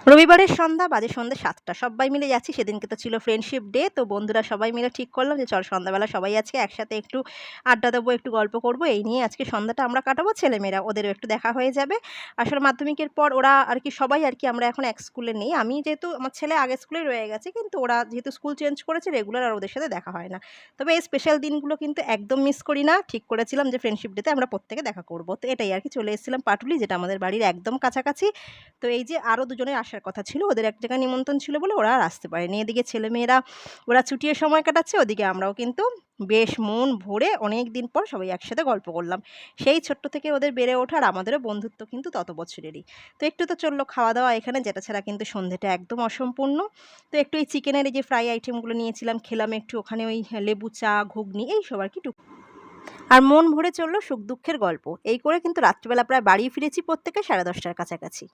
রবিবারের সন্ধ্যা বাজে সন্ধ্যে ৭টা। সবাই মিলে যাচ্ছি। সেদিনকে তো ছিল ফ্রেন্ডশিপ ডে। তো বন্ধুরা সবাই মিলে ঠিক করলাম যে চল সন্ধ্যাবেলা সবাই আজকে একসাথে একটু আড্ডা দেবো, একটু গল্প করব। এই নিয়ে আজকে সন্ধ্যাটা আমরা কাটাবো। ছেলেমেয়েরা ওদেরও একটু দেখা হয়ে যাবে। আসলে মাধ্যমিকের পর ওরা আরকি সবাই আরকি আমরা এখন এক স্কুলে নেই। আমি যেহেতু আমার ছেলে আগের স্কুলেই রয়ে গেছে। কিন্তু ওরা যেহেতু স্কুল চেঞ্জ করেছে রেগুলার আর ওদের সাথে দেখা হয় না। তবে এই স্পেশাল দিনগুলো কিন্তু একদম মিস করি না। ঠিক করেছিলাম যে ফ্রেন্ডশিপ ডেতে আমরা প্রত্যেকে দেখা করব। তো এটাই আরকি চলে এসেছিলাম পাটুলি, যেটা আমাদের বাড়ির একদম কাছাকাছি। তো এই যে আরও দুজনের আসার কথা ছিল, ওদের এক জায়গায় নিমন্ত্রণ ছিল বলে ওরা আর আসতে পারেনি। এদিকে ছেলেমেয়েরা ওরা চুটিয়ে সময় কাটাচ্ছে, ওদিকে আমরাও কিন্তু বেশ মন ভরে অনেক দিন পর সবাই একসাথে গল্প করলাম। সেই ছোট্ট থেকে ওদের বেড়ে ওঠার আমাদেরও বন্ধুত্ব কিন্তু তত বছরেরই। তো একটু তো চললো খাওয়া দাওয়া এখানে, যেটা ছাড়া কিন্তু সন্ধেটা একদম অসম্পূর্ণ। তো একটু এই চিকেনের এই যে ফ্রাই আইটেমগুলো নিয়েছিলাম, খেলাম একটু ওখানে ওই লেবু চা, ঘুগনি এইসব আর কি আর মন ভরে চলল সুখ দুঃখের গল্প। এই করে কিন্তু রাত্রিবেলা প্রায় বাড়ি ফিরেছি প্রত্যেকে 10:30টার কাছাকাছি।